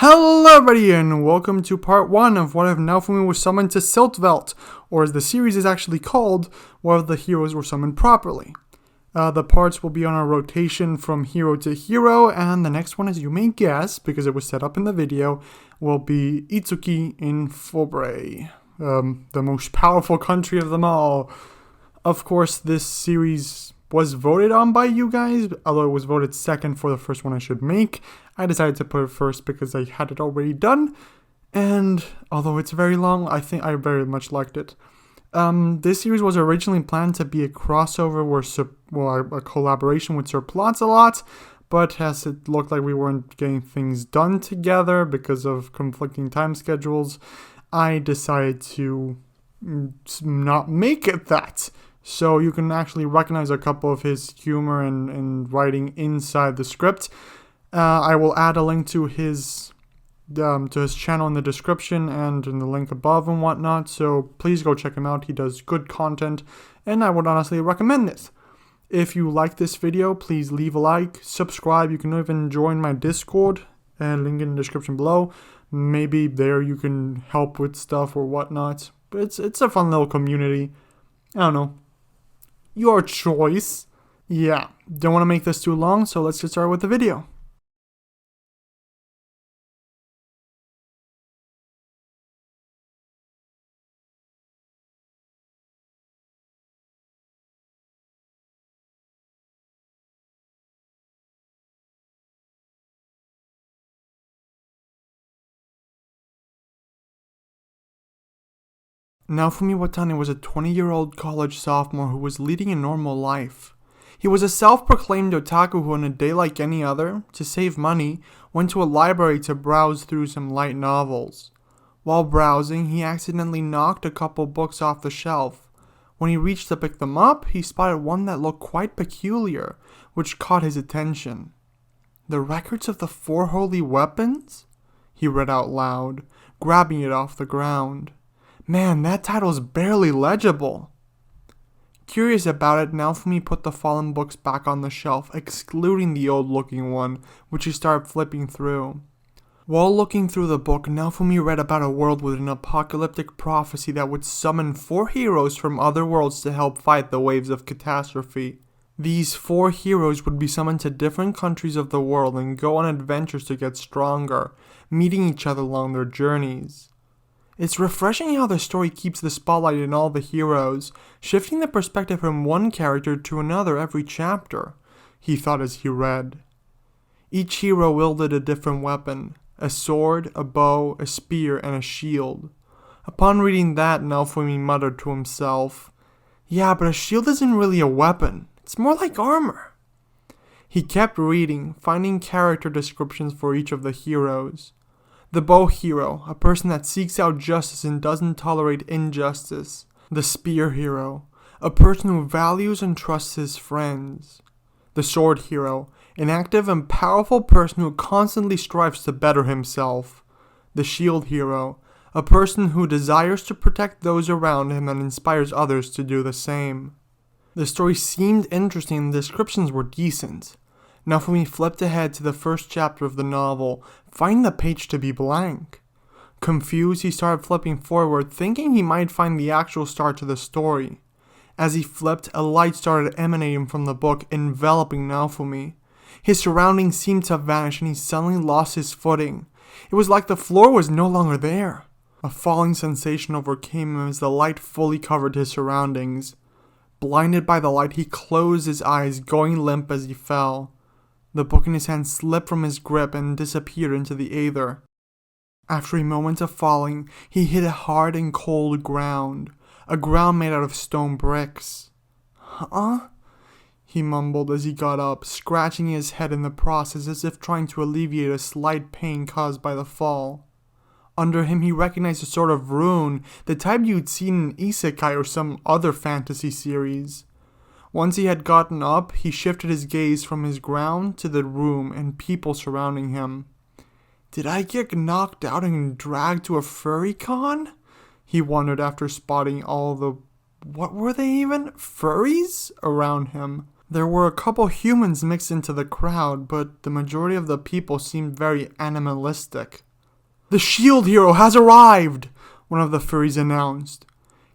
Hello everybody and welcome to part 1 of What If Naofumi was summoned to Siltvelt, or as the series is actually called, What If the Heroes were summoned properly. The parts will be on a rotation from hero to hero, and the next one, as you may guess, because it was set up in the video, will be Itsuki in Fobre, the most powerful country of them all. Of course, this series was voted on by you guys, although it was voted second for the first one I should make. I decided to put it first because I had it already done, and although it's very long, I think I very much liked it. This series was originally planned to be a crossover a collaboration with Sir Plot-a-Lot, but as it looked like we weren't getting things done together because of conflicting time schedules, I decided to not make it that. So you can actually recognize a couple of his humor and writing inside the script. I will add a link to his channel in the description and in the link above and whatnot. So please go check him out. He does good content, and I would honestly recommend this. If you like this video, please leave a like, subscribe. You can even join my Discord, and link in the description below. Maybe there you can help with stuff or whatnot. But it's a fun little community. I don't know. Your choice. Yeah, don't want to make this too long, so let's get started with the video. Naofumi Watani was a 20-year-old college sophomore who was leading a normal life. He was a self-proclaimed otaku who, on a day like any other, to save money, went to a library to browse through some light novels. While browsing, he accidentally knocked a couple books off the shelf. When he reached to pick them up, he spotted one that looked quite peculiar, which caught his attention. "The Records of the Four Holy Weapons?" he read out loud, grabbing it off the ground. Man, that title's barely legible. Curious about it, Naofumi put the fallen books back on the shelf, excluding the old-looking one, which he started flipping through. While looking through the book, Naofumi read about a world with an apocalyptic prophecy that would summon 4 heroes from other worlds to help fight the waves of catastrophe. These 4 heroes would be summoned to different countries of the world and go on adventures to get stronger, meeting each other along their journeys. It's refreshing how the story keeps the spotlight in all the heroes, shifting the perspective from one character to another every chapter, he thought as he read. Each hero wielded a different weapon, a sword, a bow, a spear, and a shield. Upon reading that, Naofumi muttered to himself, "Yeah, but a shield isn't really a weapon, it's more like armor." He kept reading, finding character descriptions for each of the heroes. The bow hero, a person that seeks out justice and doesn't tolerate injustice. The spear hero, a person who values and trusts his friends. The sword hero, an active and powerful person who constantly strives to better himself. The shield hero, a person who desires to protect those around him and inspires others to do the same. The story seemed interesting and the descriptions were decent. Naofumi flipped ahead to the first chapter of the novel, finding the page to be blank. Confused, he started flipping forward, thinking he might find the actual start to the story. As he flipped, a light started emanating from the book, enveloping Naofumi. His surroundings seemed to vanish and he suddenly lost his footing. It was like the floor was no longer there. A falling sensation overcame him as the light fully covered his surroundings. Blinded by the light, he closed his eyes, going limp as he fell. The book in his hand slipped from his grip and disappeared into the aether. After a moment of falling, he hit a hard and cold ground, a ground made out of stone bricks. "Huh?" he mumbled as he got up, scratching his head in the process as if trying to alleviate a slight pain caused by the fall. Under him, he recognized a sort of rune, the type you'd seen in Isekai or some other fantasy series. Once he had gotten up, he shifted his gaze from his ground to the room and people surrounding him. "Did I get knocked out and dragged to a furry con?" he wondered after spotting all the, what were they even? Furries? Around him. There were a couple humans mixed into the crowd, but the majority of the people seemed very animalistic. "The shield hero has arrived!" one of the furries announced.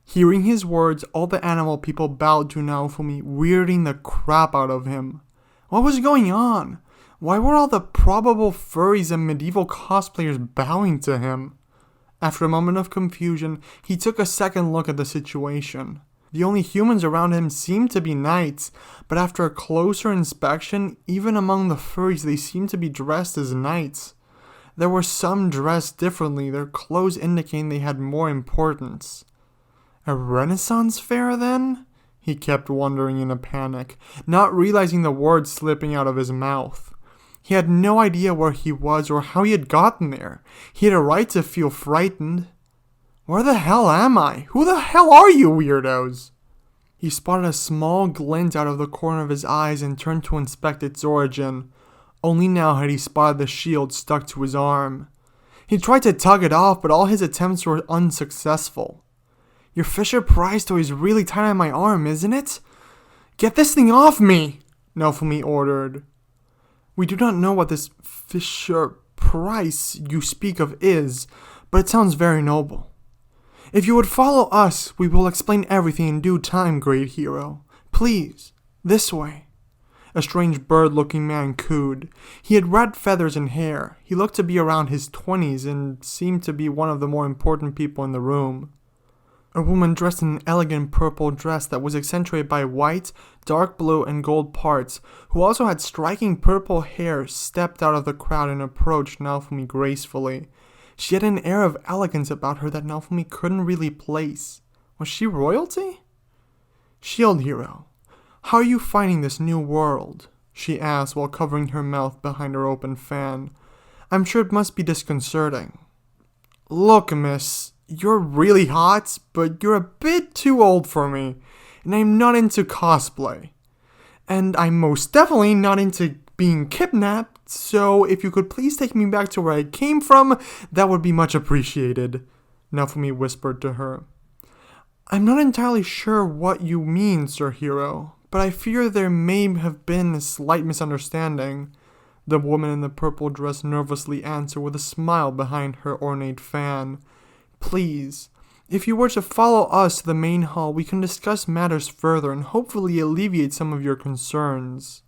Hearing his words, all the animal people bowed to Naofumi, weirding the crap out of him. What was going on? Why were all the probable furries and medieval cosplayers bowing to him? After a moment of confusion, he took a second look at the situation. The only humans around him seemed to be knights, but after a closer inspection, even among the furries they seemed to be dressed as knights. There were some dressed differently, their clothes indicating they had more importance. A Renaissance fair, then? He kept wondering in a panic, not realizing the words slipping out of his mouth. He had no idea where he was or how he had gotten there. He had a right to feel frightened. Where the hell am I? Who the hell are you, weirdos? He spotted a small glint out of the corner of his eyes and turned to inspect its origin. Only now had he spotted the shield stuck to his arm. He tried to tug it off, but all his attempts were unsuccessful. "Your Fisher Price toy is really tight on my arm, isn't it? Get this thing off me!" Naofumi ordered. "We do not know what this Fisher Price you speak of is, but it sounds very noble. If you would follow us, we will explain everything in due time, great hero. Please, this way." A strange bird-looking man cooed. He had red feathers and hair. He looked to be around his 20s and seemed to be one of the more important people in the room. A woman dressed in an elegant purple dress that was accentuated by white, dark blue, and gold parts, who also had striking purple hair, stepped out of the crowd and approached Naofumi gracefully. She had an air of elegance about her that Naofumi couldn't really place. Was she royalty? "Shield hero, how are you finding this new world?" she asked while covering her mouth behind her open fan. "I'm sure it must be disconcerting." "Look, miss, you're really hot, but you're a bit too old for me, and I'm not into cosplay. And I'm most definitely not into being kidnapped, so if you could please take me back to where I came from, that would be much appreciated," Naofumi whispered to her. "I'm not entirely sure what you mean, Sir Hero, but I fear there may have been a slight misunderstanding," the woman in the purple dress nervously answered with a smile behind her ornate fan. "Please, if you were to follow us to the main hall, we can discuss matters further and hopefully alleviate some of your concerns."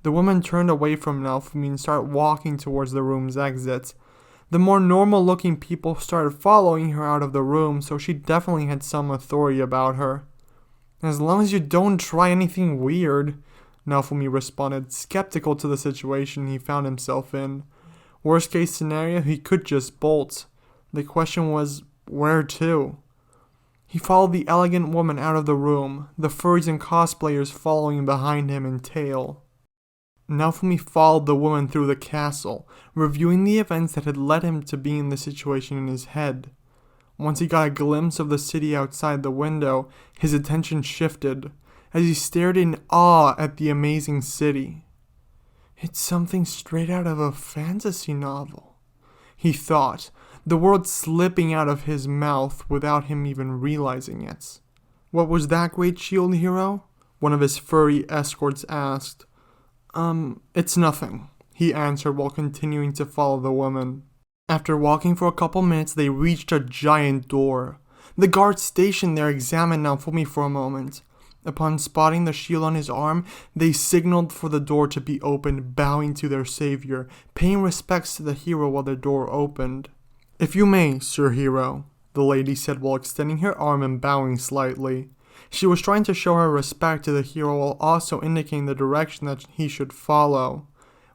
The woman turned away from Naofumi and started walking towards the room's exit. The more normal-looking people started following her out of the room, so she definitely had some authority about her. "As long as you don't try anything weird," Naofumi responded, skeptical to the situation he found himself in. Worst case scenario, he could just bolt. The question was, where to? He followed the elegant woman out of the room, the furries and cosplayers following behind him in tail. Naofumi followed the woman through the castle, reviewing the events that had led him to be in the situation in his head. Once he got a glimpse of the city outside the window, his attention shifted, as he stared in awe at the amazing city. "It's something straight out of a fantasy novel," he thought, the words slipping out of his mouth without him even realizing it. "What was that, great shield hero?" one of his furry escorts asked. It's nothing," he answered while continuing to follow the woman. After walking for a couple minutes, they reached a giant door. The guards stationed there examined Naofumi for a moment. Upon spotting the shield on his arm, they signaled for the door to be opened, bowing to their savior, paying respects to the hero while the door opened. "If you may, Sir Hero," the lady said while extending her arm and bowing slightly. She was trying to show her respect to the hero while also indicating the direction that he should follow.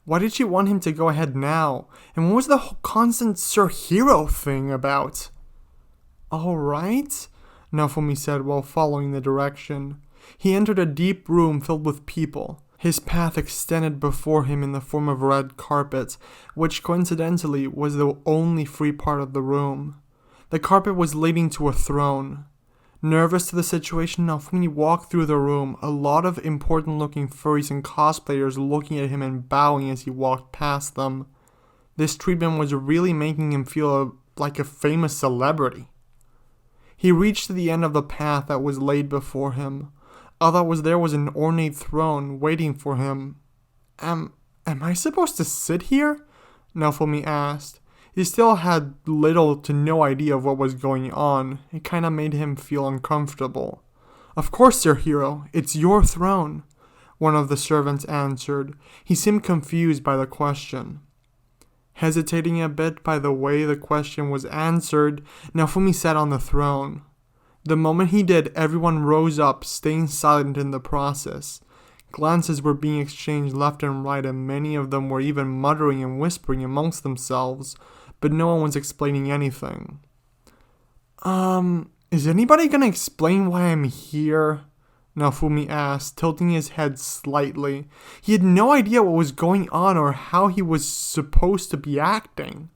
Why did she want him to go ahead now? And what was the whole constant Sir Hero thing about? "Alright," Naofumi said while following the direction. He entered a deep room filled with people. His path extended before him in the form of red carpet, which coincidentally was the only free part of the room. The carpet was leading to a throne. Nervous to the situation, Naofumi walked through the room, a lot of important-looking furries and cosplayers looking at him and bowing as he walked past them. This treatment was really making him feel like a famous celebrity. He reached to the end of the path that was laid before him. All that was there was an ornate throne waiting for him. Am I supposed to sit here?" Naofumi asked. He still had little to no idea of what was going on. It kinda made him feel uncomfortable. "Of course, Sir Hero, it's your throne," one of the servants answered. He seemed confused by the question. Hesitating a bit by the way the question was answered, Naofumi sat on the throne. The moment he did, everyone rose up, staying silent in the process. Glances were being exchanged left and right, and many of them were even muttering and whispering amongst themselves, but no one was explaining anything. Is anybody gonna explain why I'm here?" Naofumi asked, tilting his head slightly. He had no idea what was going on or how he was supposed to be acting.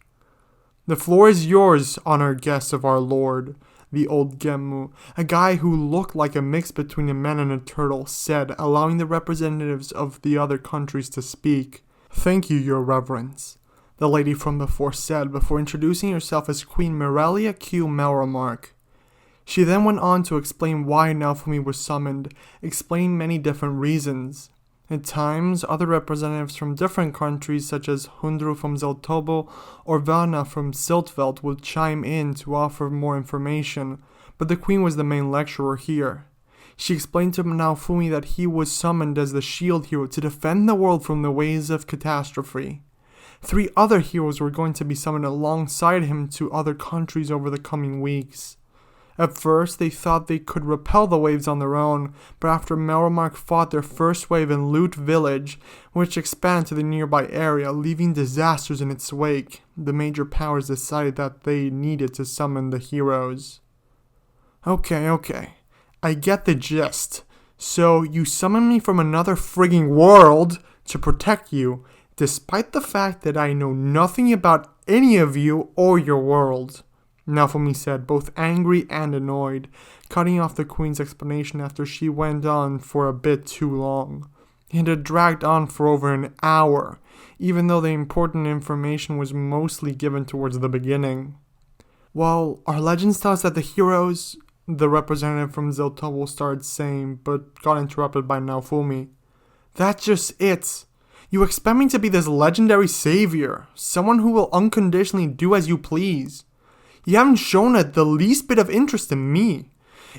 "The floor is yours, honored guests of our lord," the old Gemmu, a guy who looked like a mix between a man and a turtle, said, allowing the representatives of the other countries to speak. "Thank you, your reverence," the lady from before said, before introducing herself as Queen Mirelia Q. Melromark. She then went on to explain why Naofumi was summoned, explaining many different reasons. At times, other representatives from different countries, such as Hundru from Zeltobo or Vana from Siltvelt, would chime in to offer more information, but the queen was the main lecturer here. She explained to Naofumi that he was summoned as the shield hero to defend the world from the waves of catastrophe. 3 other heroes were going to be summoned alongside him to other countries over the coming weeks. At first, they thought they could repel the waves on their own, but after Melromark fought their first wave in Loot Village, which expanded to the nearby area, leaving disasters in its wake, the major powers decided that they needed to summon the heroes. Okay. I get the gist. So, you summoned me from another frigging world to protect you, despite the fact that I know nothing about any of you or your world," Naofumi said, both angry and annoyed, cutting off the queen's explanation after she went on for a bit too long. It had dragged on for over an hour, even though the important information was mostly given towards the beginning. "Well, our legends tell us that the heroes," the representative from Zeltobo started saying, but got interrupted by Naofumi. "That's just it. You expect me to be this legendary savior, someone who will unconditionally do as you please. You haven't shown it the least bit of interest in me.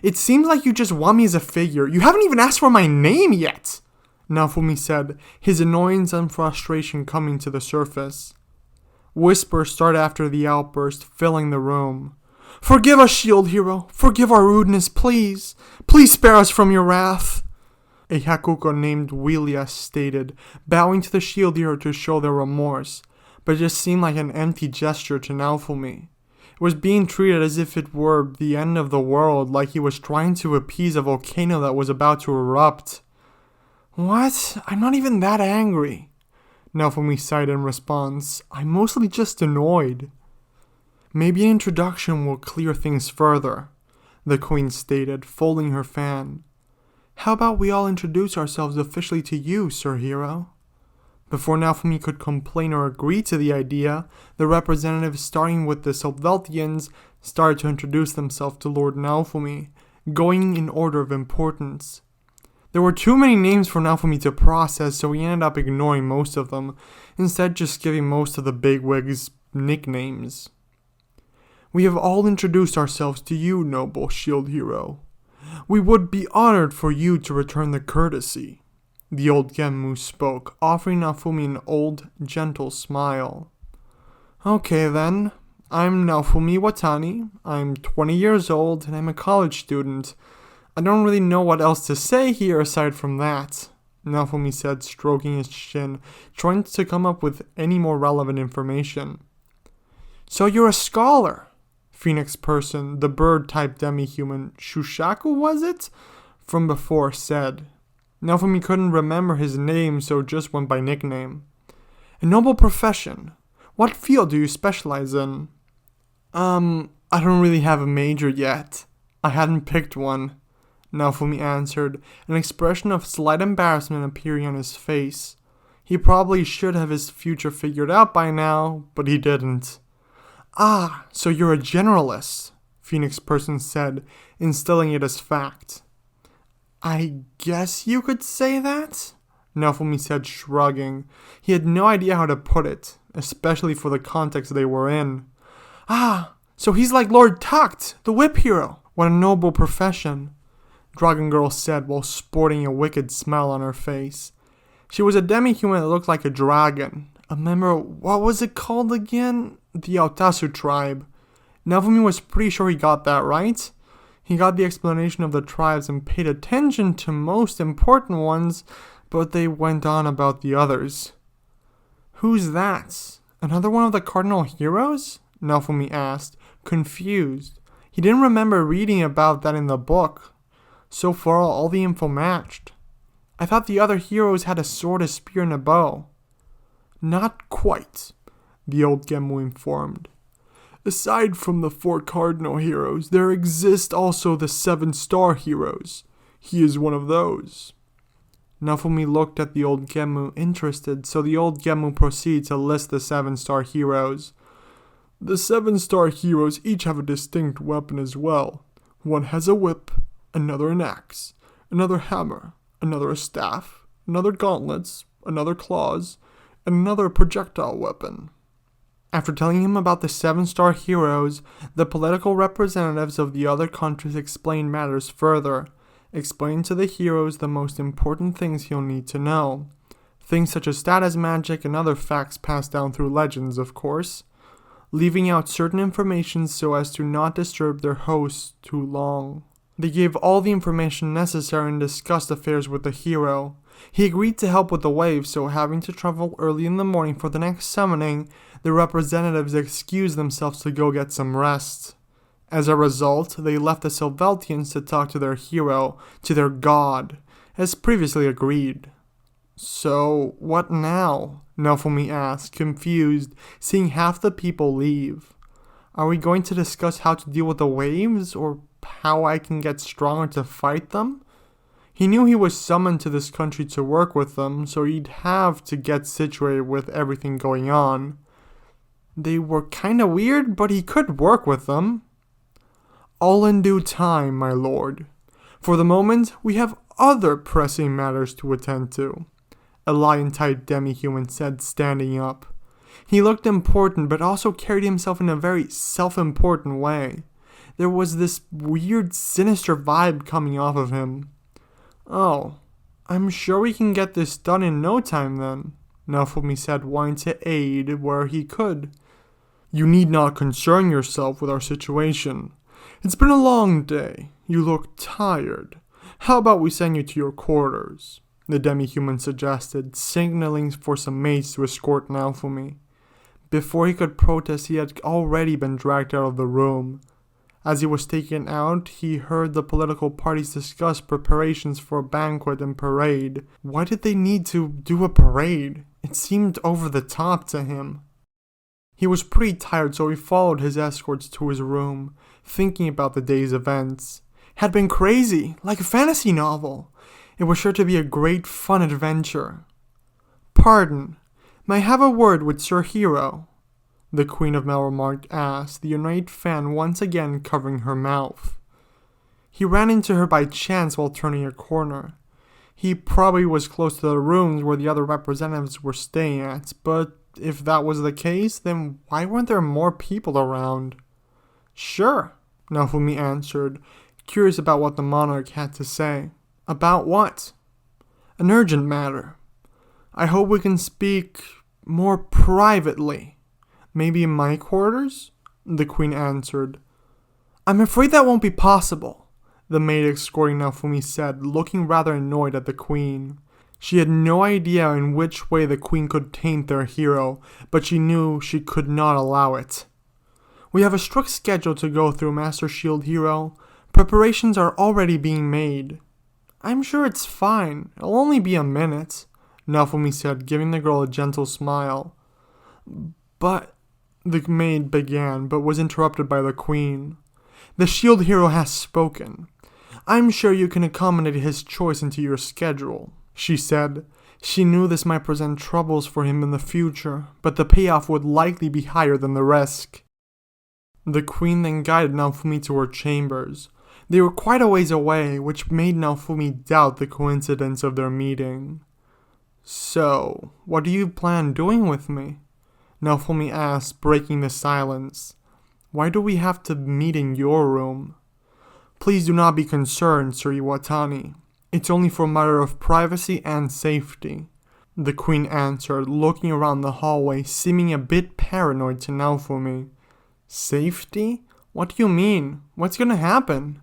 It seems like you just want me as a figure. You haven't even asked for my name yet," Naofumi said, his annoyance and frustration coming to the surface. Whispers started after the outburst, filling the room. "Forgive us, shield hero. Forgive our rudeness, please. Please spare us from your wrath," a Hakuko named Wheelia stated, bowing to the shield hero to show their remorse, but it just seemed like an empty gesture to Naofumi. It was being treated as if it were the end of the world, like he was trying to appease a volcano that was about to erupt. "What? I'm not even that angry," Naofumi sighed in response. "I'm mostly just annoyed." "Maybe an introduction will clear things further," the queen stated, folding her fan. "How about we all introduce ourselves officially to you, Sir Hero?" Before Naofumi could complain or agree to the idea, the representatives, starting with the Siltveltians, started to introduce themselves to Lord Naofumi, going in order of importance. There were too many names for Naofumi to process, so he ended up ignoring most of them, instead just giving most of the bigwigs nicknames. "We have all introduced ourselves to you, noble shield hero. We would be honored for you to return the courtesy," the old Gemmu spoke, offering Naofumi an old, gentle smile. "Okay then, I'm Naofumi Watani. I'm 20 years old and I'm a college student. I don't really know what else to say here aside from that," Naofumi said, stroking his chin, trying to come up with any more relevant information. "So you're a scholar," Phoenix person, the bird-type demi-human, Shushaku was it? From before said. Naofumi couldn't remember his name, so just went by nickname. "A noble profession. What field do you specialize in?" I don't really have a major yet. I hadn't picked one," Naofumi answered, an expression of slight embarrassment appearing on his face. He probably should have his future figured out by now, but he didn't. "Ah, so you're a generalist," Phoenix person said, instilling it as fact. "I guess you could say that," Naofumi said, shrugging. He had no idea how to put it. especially for the context they were in. Ah, so he's like Lord Tuct, the whip hero. What a noble profession, Dragon Girl said while sporting a wicked smile on her face. She was a demi-human that looked like a dragon. A member of, what was it called again? The Aotasu tribe. Naofumi was pretty sure he got that right. He got the explanation of the tribes and paid attention to most important ones, but they went on about the others. Who's that? Another one of the Cardinal Heroes? Naofumi asked, confused. He didn't remember reading about that in the book. So far, all the info matched. I thought the other heroes had a sword, a spear, and a bow. Not quite, the old Gemu informed. Aside from the 4 Cardinal Heroes, there exist also the 7-star heroes. He is one of those. Naofumi looked at the old Gemu interested, so the old Gemu proceeded to list the 7-star heroes. The 7-star heroes each have a distinct weapon as well. One has a whip, another an axe, another hammer, another a staff, another gauntlets, another claws, and another projectile weapon. After telling him about the 7-star heroes, the political representatives of the other countries explained matters further, explaining to the heroes the most important things he'll need to know. Things such as status magic and other facts passed down through legends, of course, leaving out certain information so as to not disturb their hosts too long. They gave all the information necessary and discussed affairs with the hero. He agreed to help with the wave, so having to travel early in the morning for the next summoning, the representatives excused themselves to go get some rest. As a result, they left the Siltveltians to talk to their hero, to their god, as previously agreed. So, what now? Naofumi asked, confused, seeing half the people leave. Are we going to discuss how to deal with the waves, or how I can get stronger to fight them? He knew he was summoned to this country to work with them, so he'd have to get situated with everything going on. They were kinda weird, but he could work with them. All in due time, my lord. For the moment, we have other pressing matters to attend to, a lion-type demi-human said, standing up. He looked important, but also carried himself in a very self-important way. There was this weird, sinister vibe coming off of him. Oh, I'm sure we can get this done in no time then, Naofumi said, wanting to aid where he could. You need not concern yourself with our situation. It's been a long day. You look tired. How about we send you to your quarters? The demi-human suggested, signaling for some maids to escort Naofumi. Before he could protest, he had already been dragged out of the room. As he was taken out, he heard the political parties discuss preparations for a banquet and parade. Why did they need to do a parade? It seemed over the top to him. He was pretty tired, so he followed his escorts to his room, thinking about the day's events. It had been crazy, like a fantasy novel. It was sure to be a great fun adventure. Pardon, may I have a word with Sir Hero? The Queen of Melremark asked, the ornate fan once again covering her mouth. He ran into her by chance while turning a corner. He probably was close to the rooms where the other representatives were staying at, but if that was the case, then why weren't there more people around? Sure, Naofumi answered, curious about what the monarch had to say. About what? An urgent matter. I hope we can speak more privately. Maybe in my quarters? The queen answered. I'm afraid that won't be possible, the maid escorting Naofumi said, looking rather annoyed at the queen. She had no idea in which way the queen could taint their hero, but she knew she could not allow it. We have a strict schedule to go through, Master Shield Hero. Preparations are already being made. I'm sure it's fine. It'll only be a minute, Naofumi said, giving the girl a gentle smile. But the maid began, but was interrupted by the queen. The shield hero has spoken. I'm sure you can accommodate his choice into your schedule, she said. She knew this might present troubles for him in the future, but the payoff would likely be higher than the risk. The queen then guided Naofumi to her chambers. They were quite a ways away, which made Naofumi doubt the coincidence of their meeting. So, what do you plan doing with me? Naofumi asked, breaking the silence. Why do we have to meet in your room? Please do not be concerned, Sir Iwatani. It's only for a matter of privacy and safety, the queen answered, looking around the hallway, seeming a bit paranoid to Naofumi. Safety? What do you mean? What's gonna happen?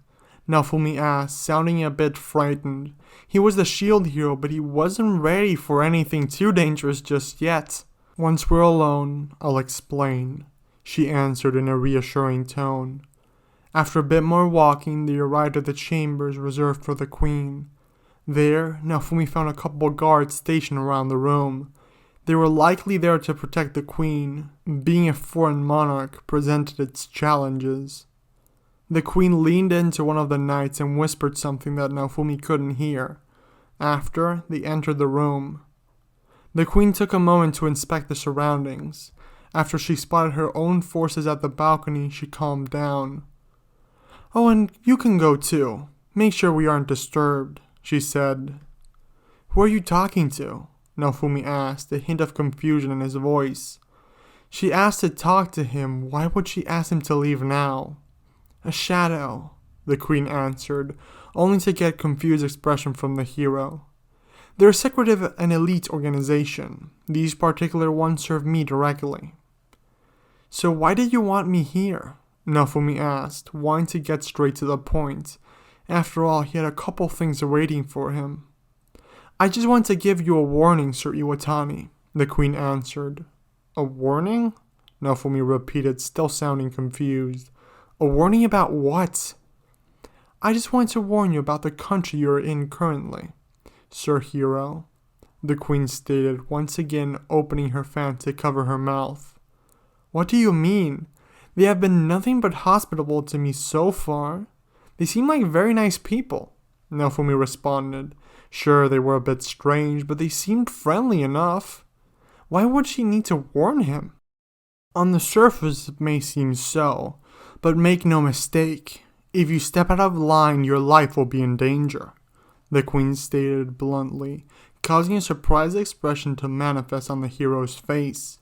Naofumi asked, sounding a bit frightened. He was the shield hero, but he wasn't ready for anything too dangerous just yet. Once we're alone, I'll explain, she answered in a reassuring tone. After a bit more walking, they arrived at the chambers reserved for the queen. There, Naofumi found a couple guards stationed around the room. They were likely there to protect the queen. Being a foreign monarch presented its challenges. The queen leaned into one of the knights and whispered something that Naofumi couldn't hear. After, they entered the room. The queen took a moment to inspect the surroundings. After she spotted her own forces at the balcony, she calmed down. Oh, and you can go too. Make sure we aren't disturbed, she said. Who are you talking to? Naofumi asked, a hint of confusion in his voice. She asked to talk to him. Why would she ask him to leave now? A shadow, the queen answered, only to get confused expression from the hero. They're a secretive and elite organization. These particular ones serve me directly. So why did you want me here? Naofumi asked, wanting to get straight to the point. After all, he had a couple things waiting for him. I just want to give you a warning, Sir Iwatani, the queen answered. A warning? Naofumi repeated, still sounding confused. A warning about what? I just want to warn you about the country you are in currently, Sir Hero, the queen stated, once again opening her fan to cover her mouth. What do you mean? They have been nothing but hospitable to me so far. They seem like very nice people, Naofumi responded. Sure, they were a bit strange, but they seemed friendly enough. Why would she need to warn him? On the surface it may seem so, but make no mistake, if you step out of line, your life will be in danger, the queen stated bluntly, causing a surprised expression to manifest on the hero's face.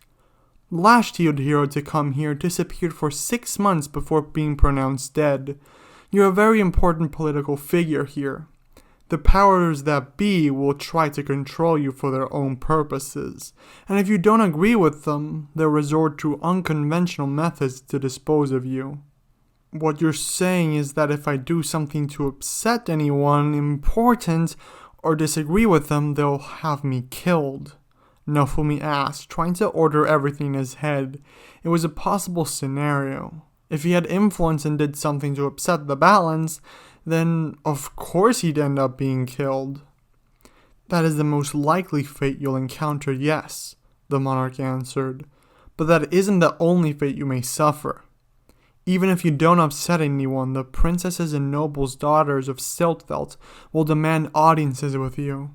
The last shield hero to come here disappeared for 6 months before being pronounced dead. You're a very important political figure here. The powers that be will try to control you for their own purposes, and if you don't agree with them, they'll resort to unconventional methods to dispose of you. What you're saying is that if I do something to upset anyone important or disagree with them, they'll have me killed, Naofumi asked, trying to order everything in his head. It was a possible scenario. If he had influence and did something to upset the balance, then of course he'd end up being killed. That is the most likely fate you'll encounter, yes, the monarch answered. But that isn't the only fate you may suffer. Even if you don't upset anyone, the princesses and nobles' daughters of Siltvelt will demand audiences with you.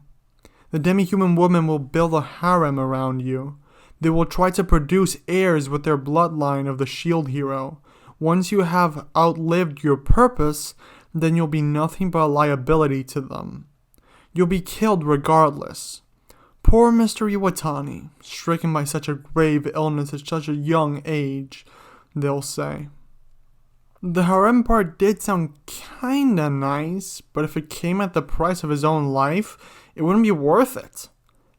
The demi-human women will build a harem around you. They will try to produce heirs with their bloodline of the shield hero. Once you have outlived your purpose, then you'll be nothing but a liability to them. You'll be killed regardless. Poor Mr. Iwatani, stricken by such a grave illness at such a young age, they'll say. The harem part did sound kinda nice, but if it came at the price of his own life, it wouldn't be worth it.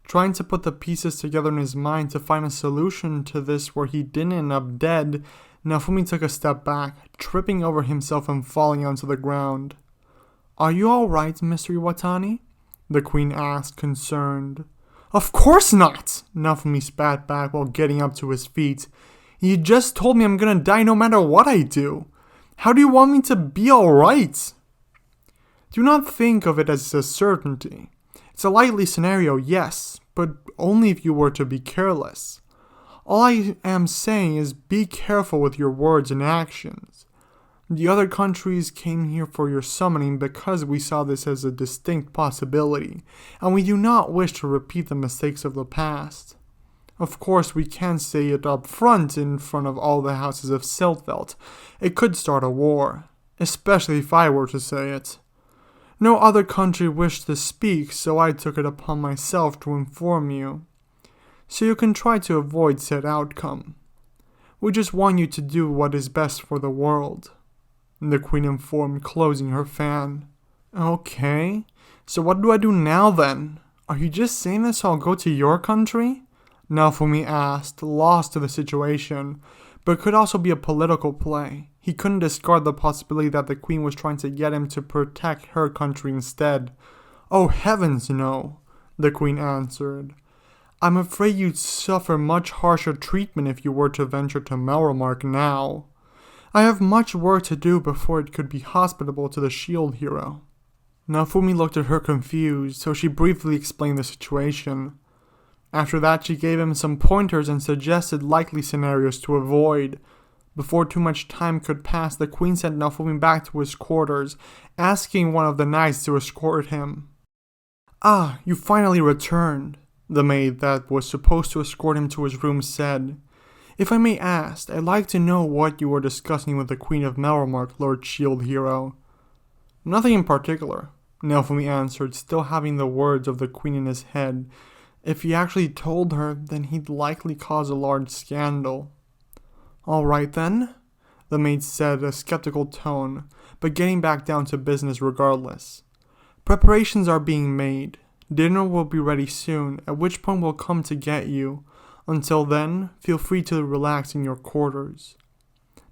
Trying to put the pieces together in his mind to find a solution to this where he didn't end up dead, Naofumi took a step back, tripping over himself and falling onto the ground. Are you alright, Mr. Iwatani? The queen asked, concerned. Of course not! Naofumi spat back while getting up to his feet. You just told me I'm gonna die no matter what I do. How do you want me to be alright? Do not think of it as a certainty. It's a likely scenario, yes, but only if you were to be careless. All I am saying is be careful with your words and actions. The other countries came here for your summoning because we saw this as a distinct possibility, and we do not wish to repeat the mistakes of the past. Of course, we can't say it up front in front of all the houses of Siltvelt. It could start a war, especially if I were to say it. No other country wished to speak, so I took it upon myself to inform you. so you can try to avoid said outcome. We just want you to do what is best for the world," the queen informed, closing her fan. "Okay, so what do I do now then? Are you just saying this so I'll go to your country?" Naofumi asked, lost to the situation, but it could also be a political play. He couldn't discard the possibility that the queen was trying to get him to protect her country instead. "Oh heavens no," the queen answered. "I'm afraid you'd suffer much harsher treatment if you were to venture to Melromark now. I have much work to do before it could be hospitable to the shield hero." Naofumi looked at her confused, so she briefly explained the situation. After that, she gave him some pointers and suggested likely scenarios to avoid. Before too much time could pass, the queen sent Naofumi back to his quarters, asking one of the knights to escort him. "Ah, you finally returned," the maid that was supposed to escort him to his room said. "If I may ask, I'd like to know what you were discussing with the Queen of Melromark, Lord Shield Hero." "Nothing in particular," Naofumi answered, still having the words of the queen in his head. If he actually told her, then he'd likely cause a large scandal. "All right then," the maid said, a skeptical tone, but getting back down to business regardless. "Preparations are being made. Dinner will be ready soon, at which point we'll come to get you. Until then, feel free to relax in your quarters."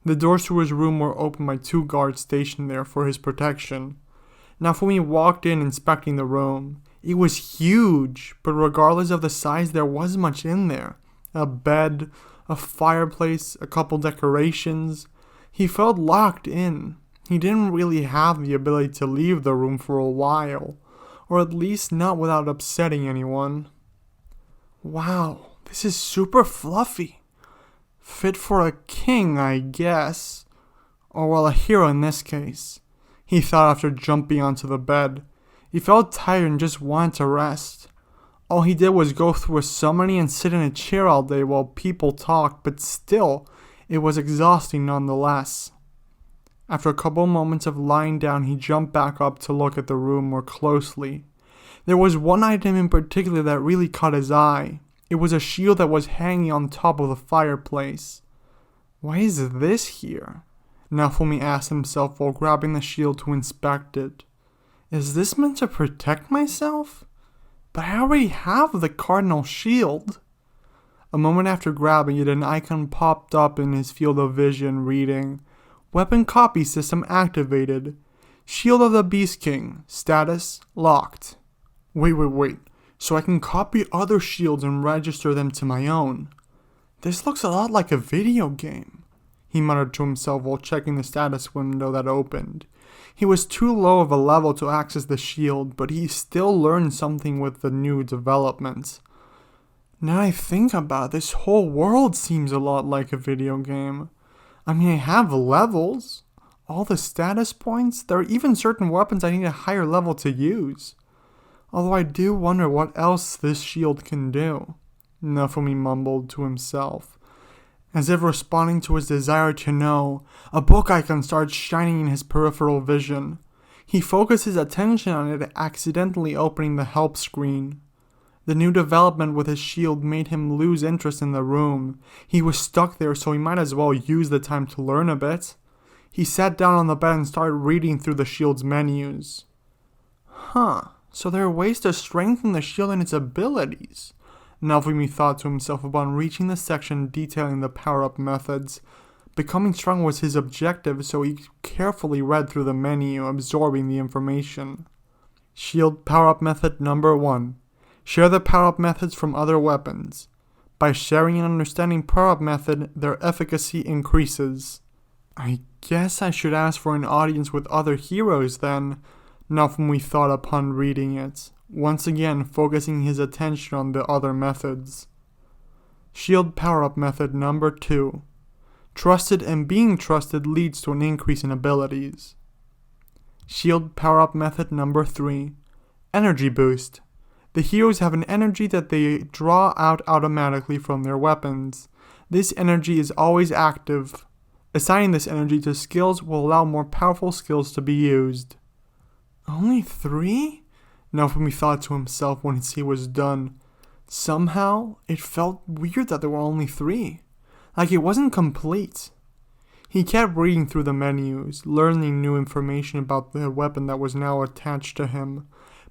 The doors to his room were opened by 2 guards stationed there for his protection. Naofumi walked in, inspecting the room. It was huge, but regardless of the size, there was much in there. A bed, a fireplace, a couple decorations. He felt locked in. He didn't really have the ability to leave the room for a while, or at least not without upsetting anyone. "Wow, this is super fluffy. Fit for a king, I guess. Or well, a hero in this case," he thought after jumping onto the bed. He felt tired and just wanted to rest. All he did was go through a summoning and sit in a chair all day while people talked, but still, it was exhausting nonetheless. After a couple moments of lying down, he jumped back up to look at the room more closely. There was one item in particular that really caught his eye. It was a shield that was hanging on top of the fireplace. "Why is this here?" Naofumi asked himself while grabbing the shield to inspect it. "Is this meant to protect myself? But I already have the Cardinal shield." A moment after grabbing it, an icon popped up in his field of vision reading, "Weapon copy system activated. Shield of the Beast King. Status locked." Wait. So I can copy other shields and register them to my own. This looks a lot like a video game, he muttered to himself while checking the status window that opened. He was too low of a level to access the shield, but he still learned something with the new developments. Now I think about it, this whole world seems a lot like a video game. I mean, I have levels, all the status points, there are even certain weapons I need a higher level to use. Although I do wonder what else this shield can do, Naofumi mumbled to himself. As if responding to his desire to know, a book icon starts shining in his peripheral vision. He focused his attention on it, accidentally opening the help screen. The new development with his shield made him lose interest in the room. He was stuck there, so he might as well use the time to learn a bit. He sat down on the bed and started reading through the shield's menus. So there are ways to strengthen the shield and its abilities, Naofumi thought to himself upon reaching the section detailing the power-up methods. Becoming strong was his objective, so he carefully read through the menu, absorbing the information. Shield power-up method number 1. Share the power-up methods from other weapons. By sharing and understanding power-up method, their efficacy increases. I guess I should ask for an audience with other heroes then, Naofumi thought upon reading it, once again focusing his attention on the other methods. Shield power-up method number 2. Trusted and being trusted leads to an increase in abilities. Shield power-up method number 3. Energy boost. The heroes have an energy that they draw out automatically from their weapons. This energy is always active. Assigning this energy to skills will allow more powerful skills to be used. Only 3? Naofumi thought to himself once he was done. Somehow, it felt weird that there were only 3. Like it wasn't complete. He kept reading through the menus, learning new information about the weapon that was now attached to him.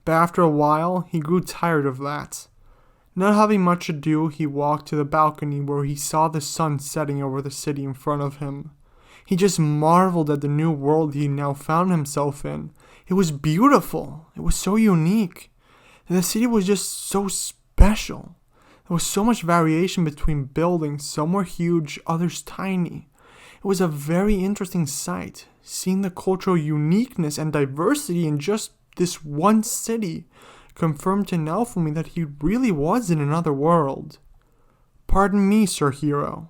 But after a while, he grew tired of that. Not having much to do, he walked to the balcony where he saw the sun setting over the city in front of him. He just marveled at the new world he now found himself in. It was beautiful. It was so unique. And the city was just so special. There was so much variation between buildings. Some were huge, others tiny. It was a very interesting sight, seeing the cultural uniqueness and diversity in just this one city confirmed to Naofumi that he really was in another world. "Pardon me, Sir Hero,"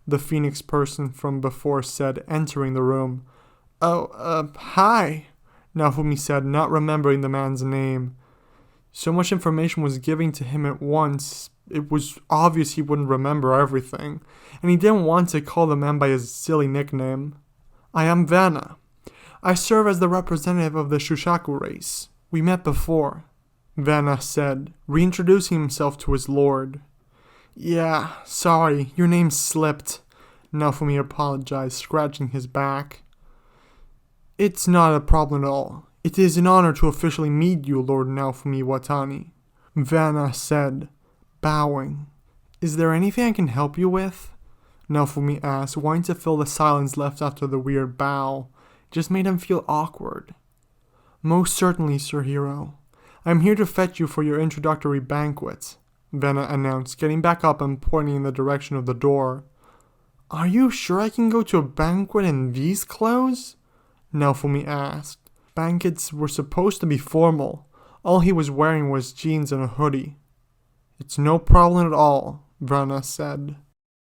the phoenix person from before said, entering the room. Hi," Naofumi said, not remembering the man's name. So much information was given to him at once, it was obvious he wouldn't remember everything, and he didn't want to call the man by his silly nickname. "I am Vanna. I serve as the representative of the Shushaku race. We met before," Vanna said, reintroducing himself to his lord. "Yeah, sorry, your name slipped," Naofumi apologized, scratching his back. "It's not a problem at all. It is an honor to officially meet you, Lord Naofumi Watani," Vanna said, bowing. "Is there anything I can help you with?" Naofumi asked, wanting to fill the silence left after the weird bow. It just made him feel awkward. "Most certainly, Sir Hero. I am here to fetch you for your introductory banquet," Vanna announced, getting back up and pointing in the direction of the door. "Are you sure I can go to a banquet in these clothes?" Naofumi asked. Banquets were supposed to be formal. All he was wearing was jeans and a hoodie. "It's no problem at all," Vanna said.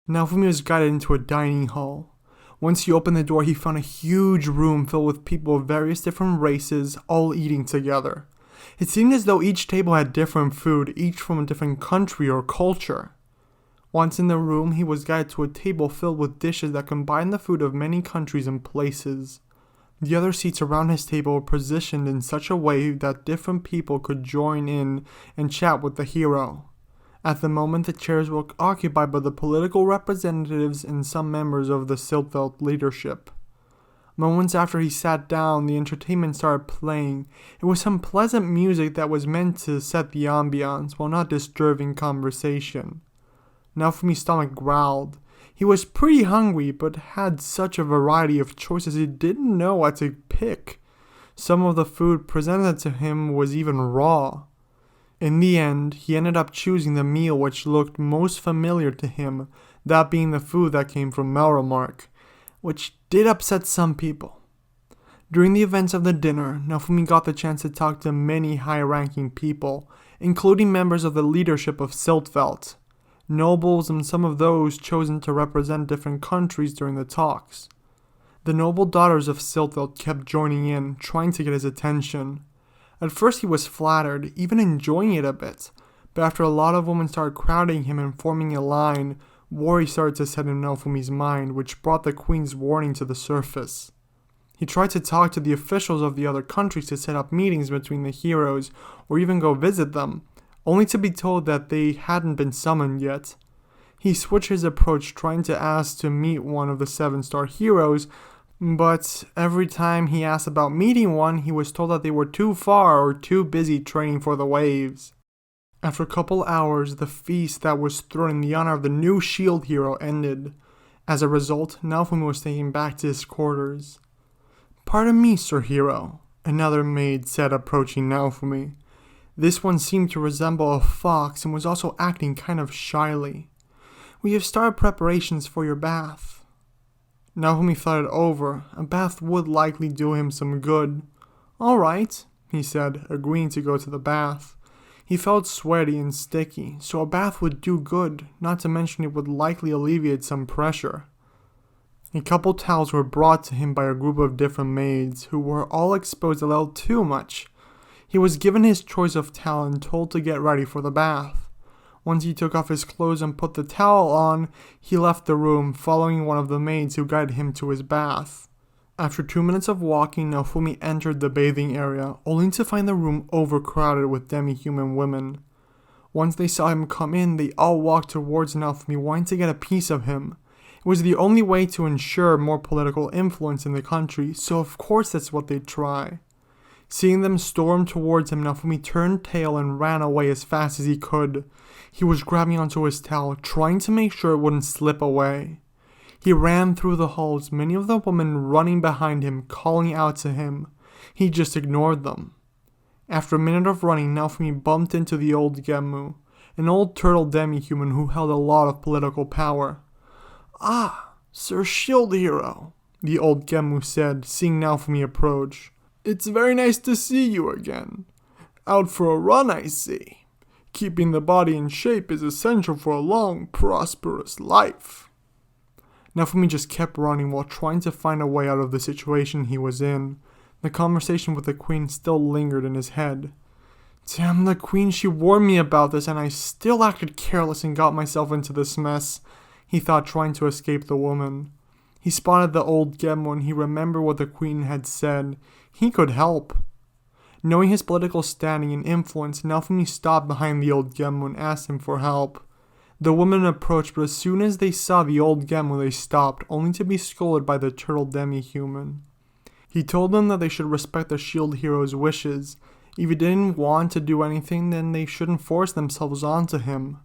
Naofumi was guided into a dining hall. Once he opened the door, he found a huge room filled with people of various different races, all eating together. It seemed as though each table had different food, each from a different country or culture. Once in the room, he was guided to a table filled with dishes that combined the food of many countries and places. The other seats around his table were positioned in such a way that different people could join in and chat with the hero. At the moment, the chairs were occupied by the political representatives and some members of the Siltvelt leadership. Moments after he sat down, the entertainment started playing. It was some pleasant music that was meant to set the ambiance while not disturbing conversation. Naofumi's stomach growled. He was pretty hungry, but had such a variety of choices he didn't know what to pick. Some of the food presented to him was even raw. In the end, he ended up choosing the meal which looked most familiar to him, that being the food that came from Melromark, which did upset some people. During the events of the dinner, Naofumi got the chance to talk to many high-ranking people, including members of the leadership of Siltvelt, nobles and some of those chosen to represent different countries during the talks. The noble daughters of Siltvelt kept joining in, trying to get his attention. At first he was flattered, even enjoying it a bit, but after a lot of women started crowding him and forming a line, worry started to set in Naofumi's mind, which brought the queen's warning to the surface. He tried to talk to the officials of the other countries to set up meetings between the heroes, or even go visit them, only to be told that they hadn't been summoned yet. He switched his approach, trying to ask to meet one of the 7-star heroes, but every time he asked about meeting one, he was told that they were too far or too busy training for the waves. After a couple hours, the feast that was thrown in the honor of the new shield hero ended. As a result, Naofumi was taken back to his quarters. "Pardon me, Sir Hero," another maid said, approaching Naofumi. This one seemed to resemble a fox and was also acting kind of shyly. "We have started preparations for your bath." Naofumi thought it over. A bath would likely do him some good. "All right," he said, agreeing to go to the bath. He felt sweaty and sticky, so a bath would do good, not to mention it would likely alleviate some pressure. A couple towels were brought to him by a group of different maids, who were all exposed a little too much. He was given his choice of towel and told to get ready for the bath. Once he took off his clothes and put the towel on, he left the room, following one of the maids who guided him to his bath. After 2 minutes of walking, Naofumi entered the bathing area, only to find the room overcrowded with demi-human women. Once they saw him come in, they all walked towards Naofumi, wanting to get a piece of him. It was the only way to ensure more political influence in the country, so of course that's what they'd try. Seeing them storm towards him, Naofumi turned tail and ran away as fast as he could. He was grabbing onto his towel, trying to make sure it wouldn't slip away. He ran through the halls, many of the women running behind him, calling out to him. He just ignored them. After a minute of running, Naofumi bumped into the old Gemmu, an old turtle demi-human who held a lot of political power. "Ah, Sir Shield Hero," the old Gemmu said, seeing Naofumi approach. "It's very nice to see you again. Out for a run, I see. Keeping the body in shape is essential for a long, prosperous life." Naofumi just kept running while trying to find a way out of the situation he was in. The conversation with the queen still lingered in his head. Damn the queen, she warned me about this and I still acted careless and got myself into this mess, he thought, trying to escape the woman. He spotted the old Gemmu and he remembered what the queen had said. He could help. Knowing his political standing and influence, Naofumi stopped behind the old Gemmu and asked him for help. The woman approached, but as soon as they saw the old Gemmu, they stopped, only to be scolded by the turtle demi-human. He told them that they should respect the shield hero's wishes. If he didn't want to do anything, then they shouldn't force themselves onto him.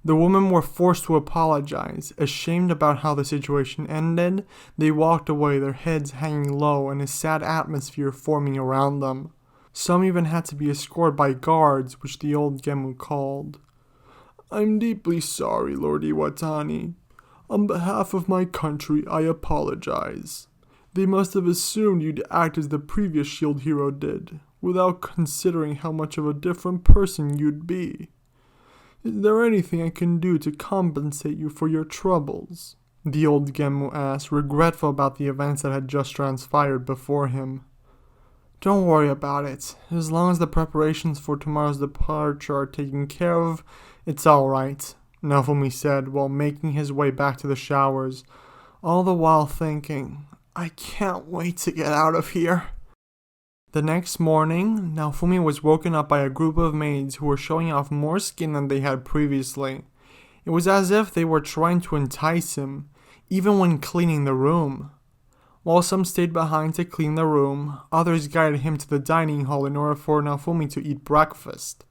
The women were forced to apologize. Ashamed about how the situation ended, they walked away, their heads hanging low and a sad atmosphere forming around them. Some even had to be escorted by guards, which the old Gemmu called. "I'm deeply sorry, Lord Iwatani. On behalf of my country, I apologize. They must have assumed you'd act as the previous shield hero did, without considering how much of a different person you'd be. Is there anything I can do to compensate you for your troubles?" the old Gemmu asked, regretful about the events that had just transpired before him. "Don't worry about it. As long as the preparations for tomorrow's departure are taken care of, it's alright," Naofumi said while making his way back to the showers, all the while thinking, "I can't wait to get out of here." The next morning, Naofumi was woken up by a group of maids who were showing off more skin than they had previously. It was as if they were trying to entice him, even when cleaning the room. While some stayed behind to clean the room, others guided him to the dining hall in order for Naofumi to eat breakfast.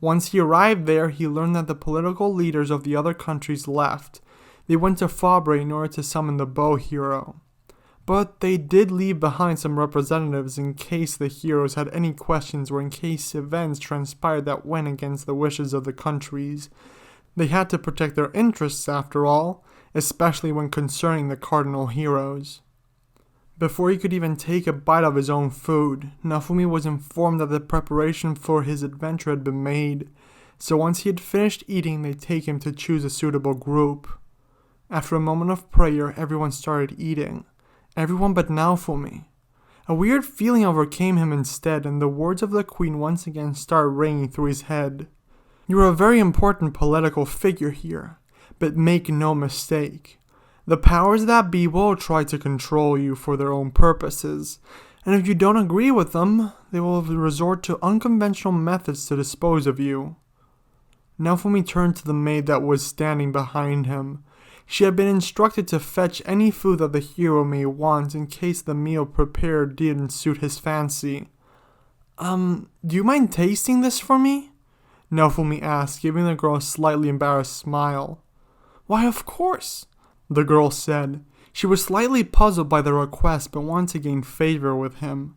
Once he arrived there, he learned that the political leaders of the other countries left. They went to Fabre in order to summon the bow hero. But they did leave behind some representatives in case the heroes had any questions or in case events transpired that went against the wishes of the countries. They had to protect their interests after all, especially when concerning the Cardinal Heroes. Before he could even take a bite of his own food, Naofumi was informed that the preparation for his adventure had been made, so once he had finished eating, they'd take him to choose a suitable group. After a moment of prayer, everyone started eating. Everyone but Naofumi. A weird feeling overcame him instead, and the words of the queen once again started ringing through his head. "You are a very important political figure here, but make no mistake. The powers that be will try to control you for their own purposes, and if you don't agree with them, they will resort to unconventional methods to dispose of you." Naofumi turned to the maid that was standing behind him. She had been instructed to fetch any food that the hero may want in case the meal prepared didn't suit his fancy. Do you mind tasting this for me?" Naofumi asked, giving the girl a slightly embarrassed smile. "Why, of course," the girl said. She was slightly puzzled by the request, but wanted to gain favor with him.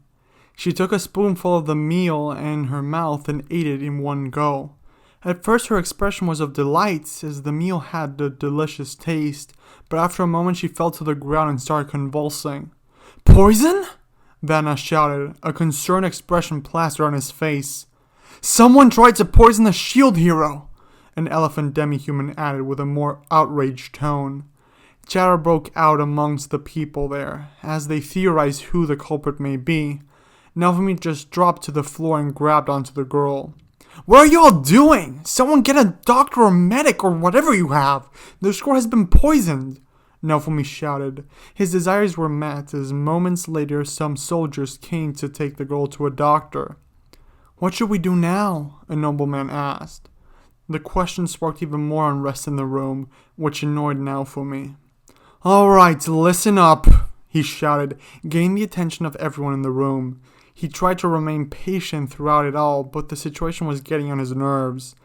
She took a spoonful of the meal in her mouth and ate it in one go. At first her expression was of delight, as the meal had a delicious taste, but after a moment she fell to the ground and started convulsing. "Poison?" Vanna shouted, a concerned expression plastered on his face. "Someone tried to poison the shield hero!" an elephant demi-human added with a more outraged tone. Chatter broke out amongst the people there, as they theorized who the culprit may be. Naofumi just dropped to the floor and grabbed onto the girl. "What are you all doing? Someone get a doctor or medic or whatever you have! This girl has been poisoned!" Naofumi shouted. His desires were met, as moments later some soldiers came to take the girl to a doctor. "What should we do now?" a nobleman asked. The question sparked even more unrest in the room, which annoyed Naofumi. "Alright, listen up," he shouted, gaining the attention of everyone in the room. He tried to remain patient throughout it all, but the situation was getting on his nerves.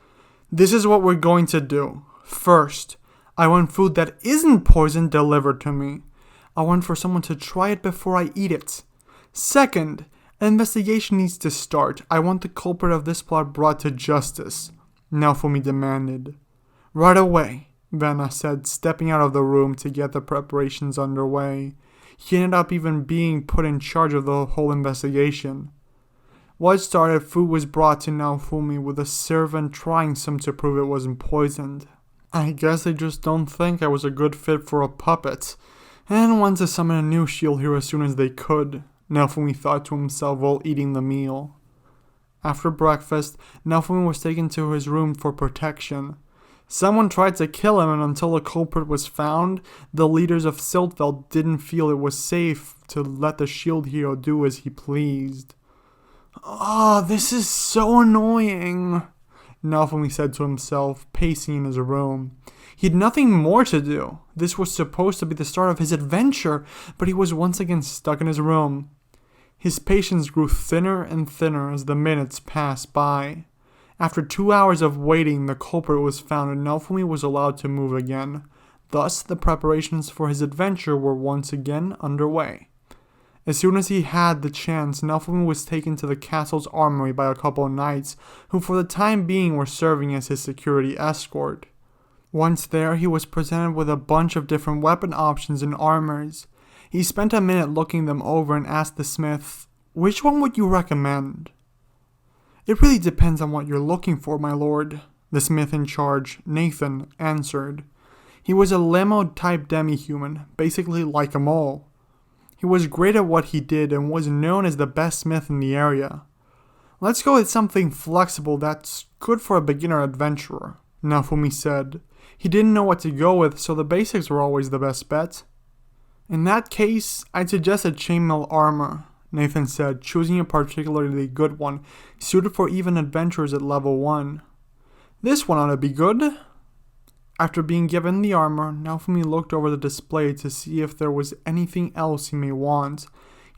"This is what we're going to do. First, I want food that isn't poison delivered to me. I want for someone to try it before I eat it. Second, an investigation needs to start. I want the culprit of this plot brought to justice," Naofumi demanded. "Right away," Vanna said, stepping out of the room to get the preparations underway. He ended up even being put in charge of the whole investigation. Once started, food was brought to Naofumi with a servant trying some to prove it wasn't poisoned. "I guess they just don't think I was a good fit for a puppet, and wanted to summon a new shield hero as soon as they could," Naofumi thought to himself while eating the meal. After breakfast, Naofumi was taken to his room for protection. Someone tried to kill him, and until the culprit was found, the leaders of Siltvelt didn't feel it was safe to let the shield hero do as he pleased. This is so annoying," Naofumi said to himself, pacing in his room. He had nothing more to do. This was supposed to be the start of his adventure, but he was once again stuck in his room. His patience grew thinner and thinner as the minutes passed by. After 2 hours of waiting, the culprit was found and Naofumi was allowed to move again. Thus, the preparations for his adventure were once again underway. As soon as he had the chance, Naofumi was taken to the castle's armory by a couple of knights, who for the time being were serving as his security escort. Once there, he was presented with a bunch of different weapon options and armors. He spent a minute looking them over and asked the smith, "Which one would you recommend?" "It really depends on what you're looking for, my lord," the smith in charge, Nathan, answered. He was a limo-type demi-human, basically like a mole. He was great at what he did and was known as the best smith in the area. "Let's go with something flexible that's good for a beginner adventurer," Naofumi said. He didn't know what to go with, so the basics were always the best bet. "In that case, I'd suggest a chainmail armor," Nathan said, choosing a particularly good one, suited for even adventurers at level 1. "This one ought to be good." After being given the armor, Naofumi looked over the display to see if there was anything else he may want.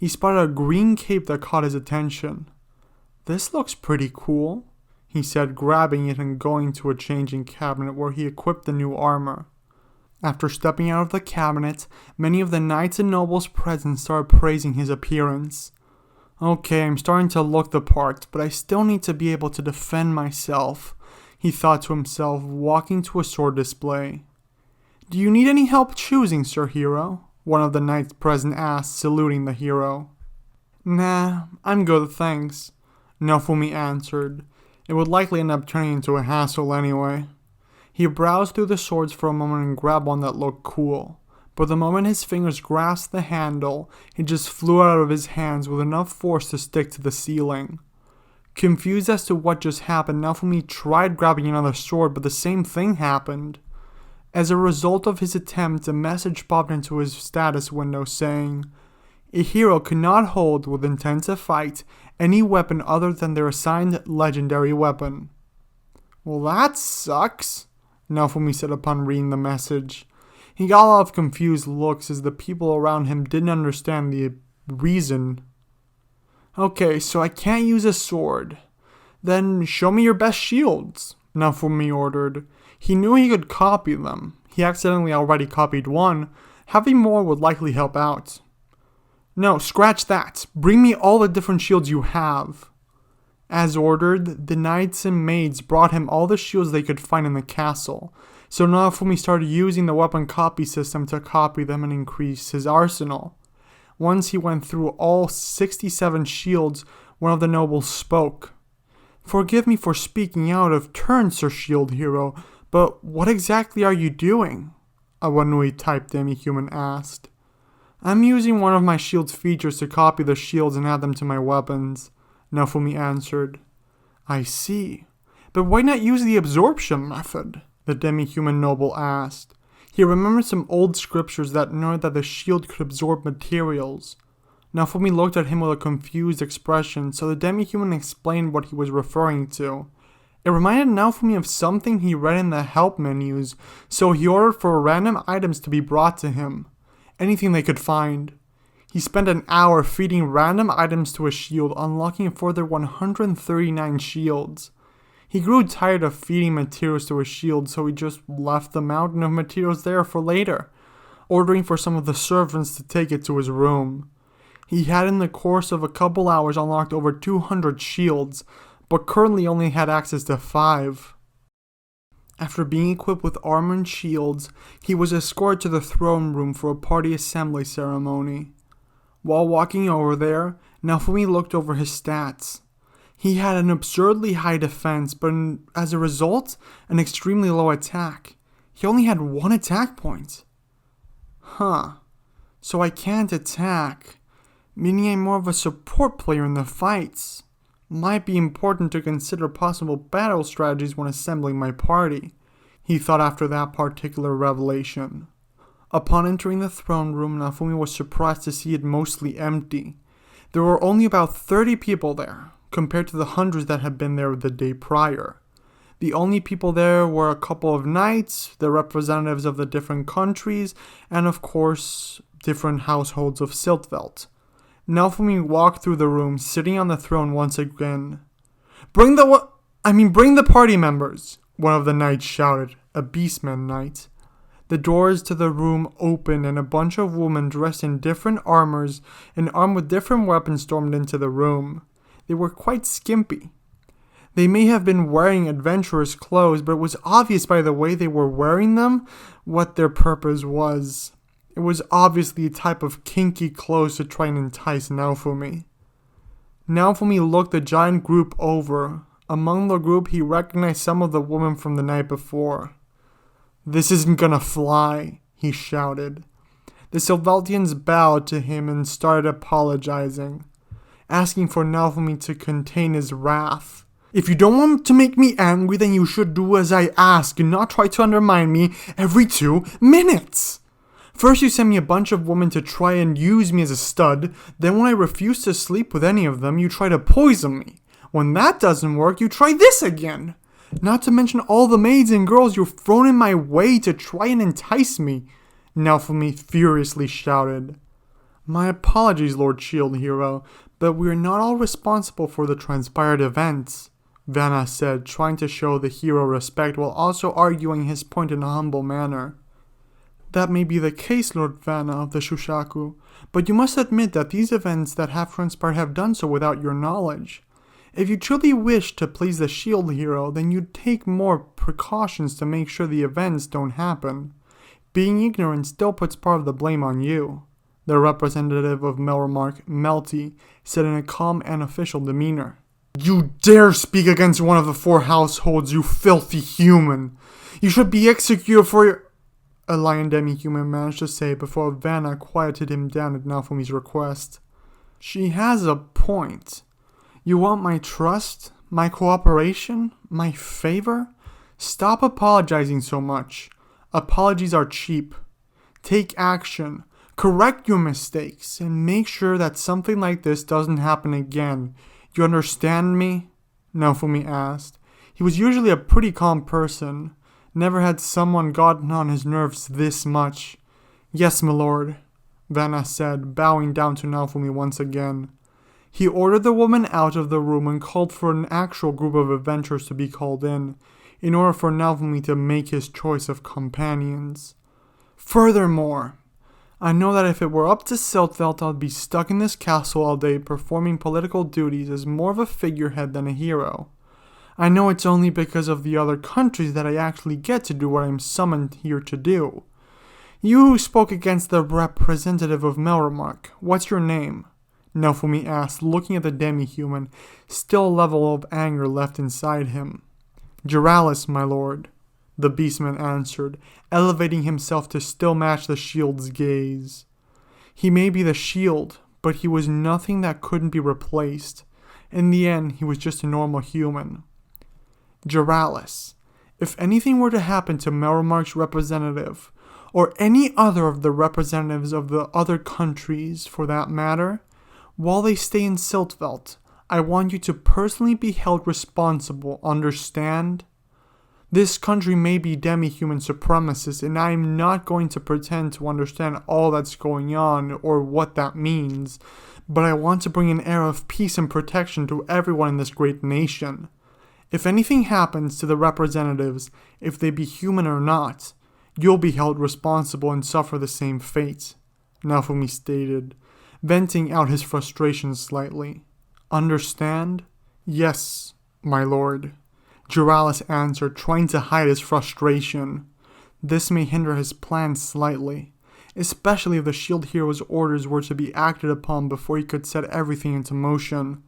He spotted a green cape that caught his attention. "This looks pretty cool," he said, grabbing it and going to a changing cabinet where he equipped the new armor. After stepping out of the cabinet, many of the knights and nobles present started praising his appearance. "Okay, I'm starting to look the part, but I still need to be able to defend myself," he thought to himself, walking to a sword display. "Do you need any help choosing, Sir Hero?" one of the knights present asked, saluting the hero. "Nah, I'm good, thanks," Naofumi answered. It would likely end up turning into a hassle anyway. He browsed through the swords for a moment and grabbed one that looked cool. But the moment his fingers grasped the handle, it just flew out of his hands with enough force to stick to the ceiling. Confused as to what just happened, Naofumi tried grabbing another sword, but the same thing happened. As a result of his attempt, a message popped into his status window saying, "A hero cannot hold, with intent to fight, any weapon other than their assigned legendary weapon." "Well, that sucks," Naofumi said upon reading the message. He got a lot of confused looks as the people around him didn't understand the reason. "Okay, so I can't use a sword. Then show me your best shields," Naofumi ordered. He knew he could copy them. He accidentally already copied one. Having more would likely help out. "No, scratch that. Bring me all the different shields you have." As ordered, the knights and maids brought him all the shields they could find in the castle, so Naofumi started using the weapon copy system to copy them and increase his arsenal. Once he went through all 67 shields, one of the nobles spoke. "Forgive me for speaking out of turn, Sir Shield Hero, but what exactly are you doing?" a Wanui-type demi-human asked. "I'm using one of my shield's features to copy the shields and add them to my weapons," Naofumi answered. "I see. But why not use the absorption method?" the demi-human noble asked. He remembered some old scriptures that noted that the shield could absorb materials. Naofumi looked at him with a confused expression, so the demi-human explained what he was referring to. It reminded Naofumi of something he read in the help menus, so he ordered for random items to be brought to him. Anything they could find. He spent an hour feeding random items to a shield, unlocking a further 139 shields. He grew tired of feeding materials to a shield, so he just left the mountain of materials there for later, ordering for some of the servants to take it to his room. He had in the course of a couple hours unlocked over 200 shields, but currently only had access to 5. After being equipped with armor and shields, he was escorted to the throne room for a party assembly ceremony. While walking over there, Naofumi looked over his stats. He had an absurdly high defense, but as a result, an extremely low attack. He only had 1 attack point. So I can't attack, meaning I'm more of a support player in the fights. Might be important to consider possible battle strategies when assembling my party, he thought after that particular revelation. Upon entering the throne room, Naofumi was surprised to see it mostly empty. There were only about 30 people there, compared to the hundreds that had been there the day prior. The only people there were a couple of knights, the representatives of the different countries, and of course, different households of Siltvelt. Naofumi walked through the room, sitting on the throne once again. Bring the party members, one of the knights shouted, a beastman knight. The doors to the room opened and a bunch of women dressed in different armors and armed with different weapons stormed into the room. They were quite skimpy. They may have been wearing adventurous clothes, but it was obvious by the way they were wearing them what their purpose was. It was obviously a type of kinky clothes to try and entice Naofumi. Naofumi looked the giant group over. Among the group, he recognized some of the women from the night before. "This isn't gonna fly," he shouted. The Siltveltians bowed to him and started apologizing, asking for Naofumi to contain his wrath. "If you don't want to make me angry, then you should do as I ask and not try to undermine me every 2 minutes. First you send me a bunch of women to try and use me as a stud, then when I refuse to sleep with any of them, you try to poison me. When that doesn't work, you try this again. Not to mention all the maids and girls you've thrown in my way to try and entice me," Naofumi furiously shouted. "My apologies, Lord Shield Hero, but we are not all responsible for the transpired events," Vanna said, trying to show the hero respect while also arguing his point in a humble manner. "That may be the case, Lord Vanna of the Shushaku, but you must admit that these events that have transpired have done so without your knowledge. If you truly wish to please the Shield Hero, then you'd take more precautions to make sure the events don't happen. Being ignorant still puts part of the blame on you," the representative of Melremark, Melty, said in a calm and official demeanor. "You dare speak against one of the 4 households, you filthy human! You should be executed for your—" a lion demi-human managed to say before Vanna quieted him down at Naofumi's request. "She has a point. You want my trust? My cooperation? My favor? Stop apologizing so much. Apologies are cheap. Take action. Correct your mistakes, and make sure that something like this doesn't happen again. You understand me?" Naofumi asked. He was usually a pretty calm person. Never had someone gotten on his nerves this much. "Yes, my lord," Vanna said, bowing down to Naofumi once again. He ordered the woman out of the room and called for an actual group of adventurers to be called in order for Naofumi to make his choice of companions. "Furthermore, I know that if it were up to Siltvelt, I'd be stuck in this castle all day performing political duties as more of a figurehead than a hero. I know it's only because of the other countries that I actually get to do what I'm summoned here to do. You who spoke against the representative of Melremark, what's your name?" Naofumi asked, looking at the demi-human, still a level of anger left inside him. "Juralis, my lord," the beastman answered, elevating himself to still match the shield's gaze. He may be the shield, but he was nothing that couldn't be replaced. In the end, he was just a normal human. "Juralis, if anything were to happen to Melremark's representative, or any other of the representatives of the other countries for that matter, while they stay in Siltvelt, I want you to personally be held responsible, understand? This country may be demi-human supremacist, and I am not going to pretend to understand all that's going on or what that means, but I want to bring an air of peace and protection to everyone in this great nation. If anything happens to the representatives, if they be human or not, you'll be held responsible and suffer the same fate, Naofumi stated, venting out his frustration slightly. Understand? Yes, my lord, Juralis answered, trying to hide his frustration. This may hinder his plans slightly, especially if the Shield Hero's orders were to be acted upon before he could set everything into motion.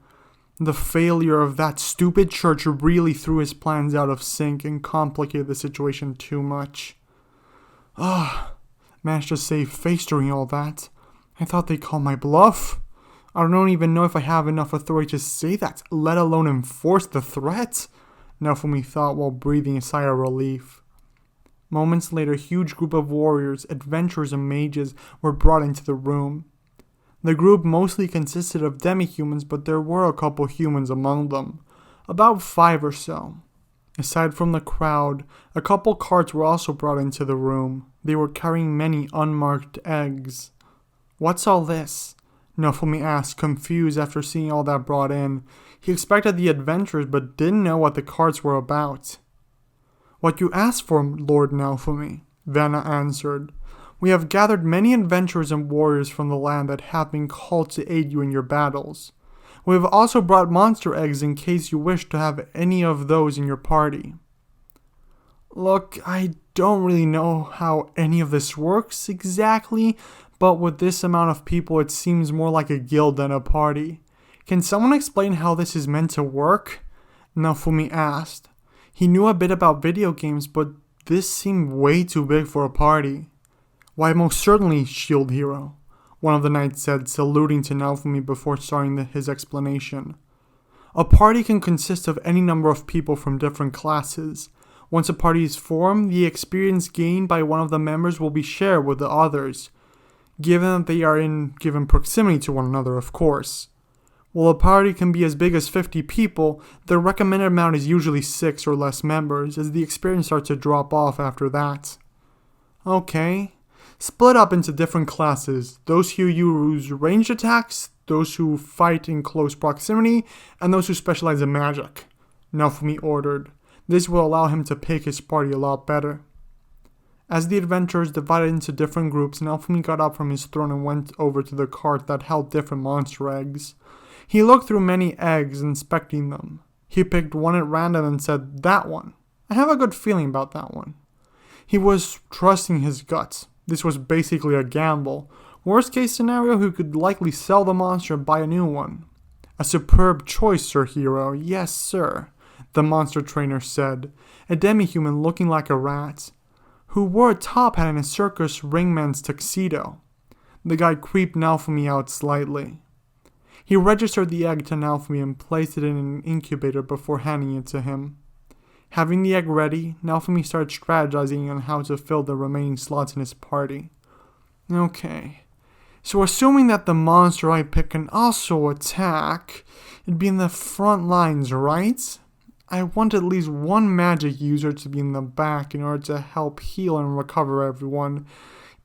The failure of that stupid church really threw his plans out of sync and complicated the situation too much. Managed to save face during all that. I thought they'd call my bluff. I don't even know if I have enough authority to say that, let alone enforce the threat, Naofumi thought while breathing a sigh of relief. Moments later, a huge group of warriors, adventurers, and mages were brought into the room. The group mostly consisted of demi-humans, but there were a couple humans among them, about 5 or so. Aside from the crowd, a couple carts were also brought into the room. They were carrying many unmarked eggs. What's all this? Naofumi asked, confused after seeing all that brought in. He expected the adventurers, but didn't know what the carts were about. What you asked for, Lord Naofumi, Vanna answered. We have gathered many adventurers and warriors from the land that have been called to aid you in your battles. We have also brought monster eggs in case you wish to have any of those in your party. Look, I don't really know how any of this works exactly, but with this amount of people it seems more like a guild than a party. Can someone explain how this is meant to work? Naofumi asked. He knew a bit about video games, but this seemed way too big for a party. Why, most certainly, Shield Hero, one of the knights said, saluting to Naofumi before starting his explanation. A party can consist of any number of people from different classes. Once a party is formed, the experience gained by one of the members will be shared with the others, given that they are in given proximity to one another, of course. While a party can be as big as 50 people, the recommended amount is usually 6 or less members, as the experience starts to drop off after that. Okay. Split up into different classes, those who use ranged attacks, those who fight in close proximity, and those who specialize in magic, Naofumi ordered. This will allow him to pick his party a lot better. As the adventurers divided into different groups, Naofumi got up from his throne and went over to the cart that held different monster eggs. He looked through many eggs, inspecting them. He picked one at random and said, "That one. I have a good feeling about that one." He was trusting his guts. This was basically a gamble. Worst case scenario, he could likely sell the monster and buy a new one. A superb choice, Sir Hero. Yes, sir, the monster trainer said, a demi-human looking like a rat, who wore a top hat and a circus ringman's tuxedo. The guy creeped Naofumi out slightly. He registered the egg to Naofumi and placed it in an incubator before handing it to him. Having the egg ready, Naofumi started strategizing on how to fill the remaining slots in his party. Okay, so assuming that the monster I pick can also attack, it'd be in the front lines, right? I want at least one magic user to be in the back in order to help heal and recover everyone.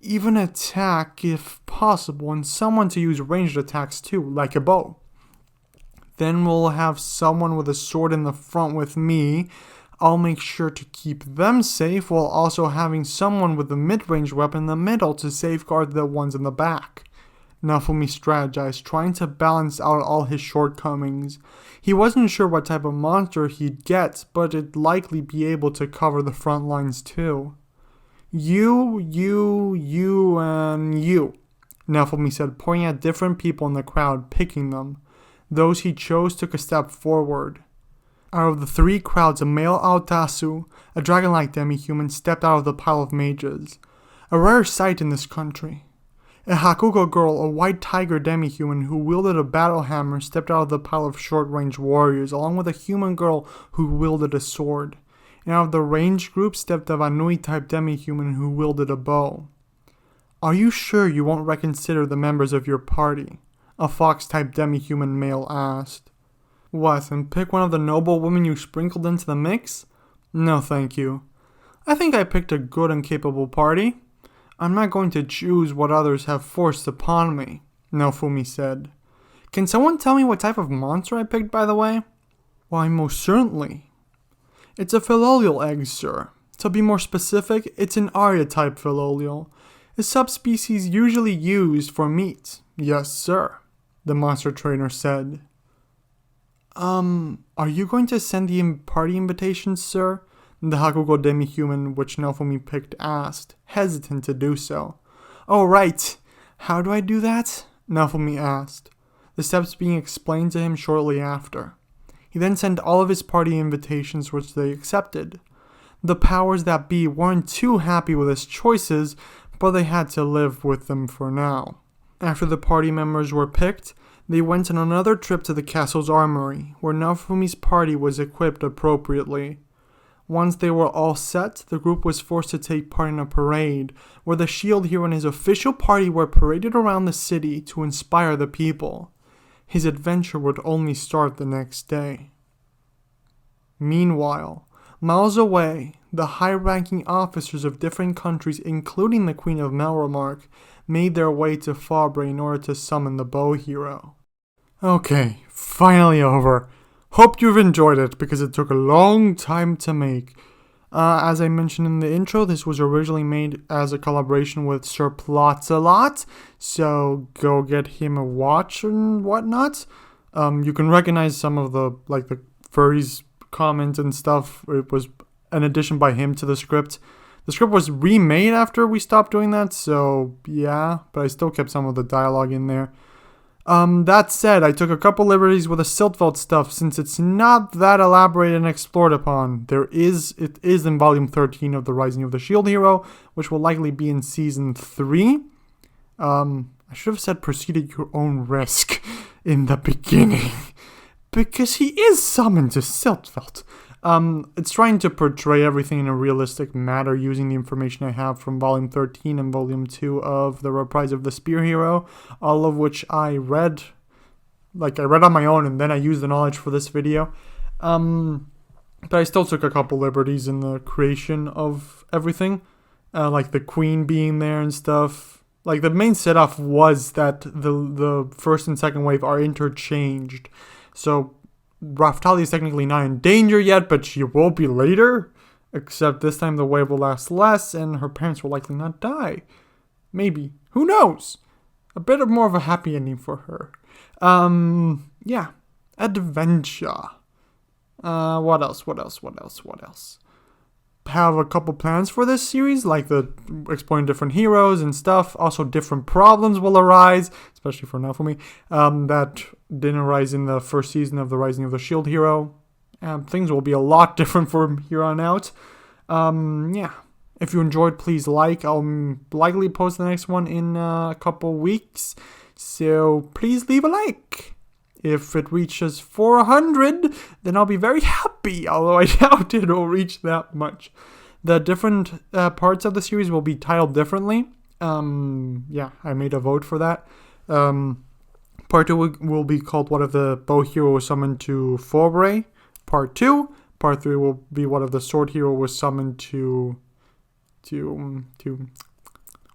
Even attack if possible, and someone to use ranged attacks too, like a bow. Then we'll have someone with a sword in the front with me. I'll make sure to keep them safe while also having someone with a mid-range weapon in the middle to safeguard the ones in the back. Naofumi strategized, trying to balance out all his shortcomings. He wasn't sure what type of monster he'd get, but it'd likely be able to cover the front lines too. You, and you, Naofumi said, pointing at different people in the crowd, picking them. Those he chose took a step forward. Out of the 3 crowds, a male Aotasu, a dragon-like demi-human, stepped out of the pile of mages. A rare sight in this country. A Hakugo girl, a white tiger demi-human who wielded a battle hammer, stepped out of the pile of short-range warriors, along with a human girl who wielded a sword. And out of the ranged group stepped a Vanui-type demi-human who wielded a bow. Are you sure you won't reconsider the members of your party? A fox-type demi-human male asked. What, and pick one of the noble women you sprinkled into the mix? No, thank you. I think I picked a good and capable party. I'm not going to choose what others have forced upon me, Naofumi said. Can someone tell me what type of monster I picked, by the way? Why, most certainly. It's a filial egg, sir. To be more specific, it's an Arya-type filial, a subspecies usually used for meat. Yes, sir, the monster trainer said. Are you going to send the party invitations, sir? The Hakugo demi-human which Naofumi picked asked, hesitant to do so. Oh, right. How do I do that? Naofumi asked, the steps being explained to him shortly after. He then sent all of his party invitations, which they accepted. The powers that be weren't too happy with his choices, but they had to live with them for now. After the party members were picked, they went on another trip to the castle's armory, where Naofumi's party was equipped appropriately. Once they were all set, the group was forced to take part in a parade, where the shield hero and his official party were paraded around the city to inspire the people. His adventure would only start the next day. Meanwhile, miles away, the high-ranking officers of different countries, including the Queen of Melromark, made their way to Fabre in order to summon the bow hero. Okay, finally over. Hope you've enjoyed it, because it took a long time to make. As I mentioned in the intro, this was originally made as a collaboration with Sir Plotsalot, so go get him a watch and whatnot. You can recognize some of the furries comments and stuff. It was an addition by him to the script. The script was remade after we stopped doing that, so yeah, but I still kept some of the dialogue in there. That said, I took a couple liberties with the Siltvelt stuff since it's not that elaborated and explored upon. It is in volume 13 of The Rising of the Shield Hero, which will likely be in season 3. I should have said proceed at your own risk in the beginning, because he is summoned to Siltvelt. It's trying to portray everything in a realistic manner using the information I have from Volume 13 and Volume 2 of The Reprise of the Spear Hero, all of which I read on my own and then I used the knowledge for this video. But I still took a couple liberties in the creation of everything, like the Queen being there and stuff. Like, the main setup was that the first and second wave are interchanged, so Raftali is technically not in danger yet, but she will be later. Except this time the wave will last less, and her parents will likely not die. Maybe. Who knows? A bit of more of a happy ending for her. Yeah. Adventure. What else? Have a couple plans for this series, like exploring different heroes and stuff. Also, different problems will arise, especially for Naofumi, that didn't arise in the first season of The Rising of the Shield Hero. Things will be a lot different from here on out. Yeah. If you enjoyed, please like. I'll likely post the next one in a couple weeks, so please leave a like. If it reaches 400, then I'll be very happy, although I doubt it'll reach that much. The different parts of the series will be titled differently. Yeah, I made a vote for that. Part 2 will be called What If the Bow Hero was Summoned to Fabre. Part 2. Part 3 will be What If the Sword Hero was Summoned to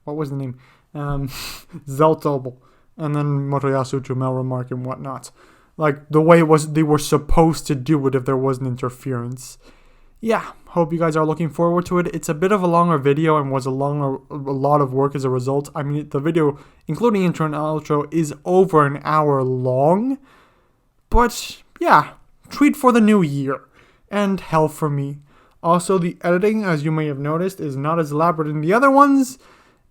what was the name? Zeltobel. And then Motoyasu to Melromark and whatnot. Like, the way they were supposed to do it if there wasn't interference. Yeah, hope you guys are looking forward to it. It's a bit of a longer video and was a lot of work as a result. I mean, the video, including intro and outro, is over an hour long. But, yeah, treat for the new year. And hell for me. Also, the editing, as you may have noticed, is not as elaborate in the other ones.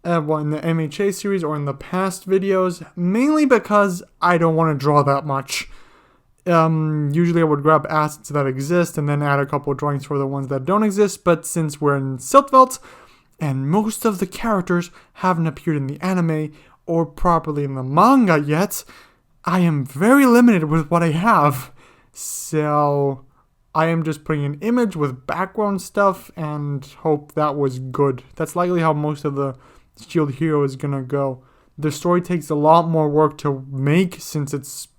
In the MHA series or in the past videos, mainly because I don't want to draw that much. Usually I would grab assets that exist and then add a couple of drawings for the ones that don't exist, but since we're in Siltvelt, and most of the characters haven't appeared in the anime or properly in the manga yet, I am very limited with what I have. So I am just putting an image with background stuff and hope that was good. That's likely how most of the Shield Hero is gonna go. The story takes a lot more work to make since it's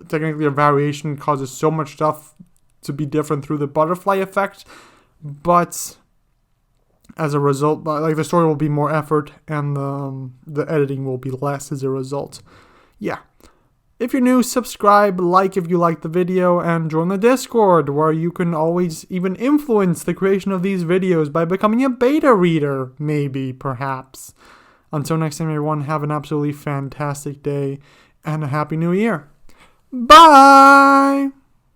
technically a variation causes so much stuff to be different through the butterfly effect, but as a result, like, the story will be more effort and the editing will be less as a result. Yeah. If you're new, subscribe, like if you liked the video, and join the Discord, where you can always even influence the creation of these videos by becoming a beta reader, maybe, perhaps. Until next time, everyone, have an absolutely fantastic day and a happy new year. Bye!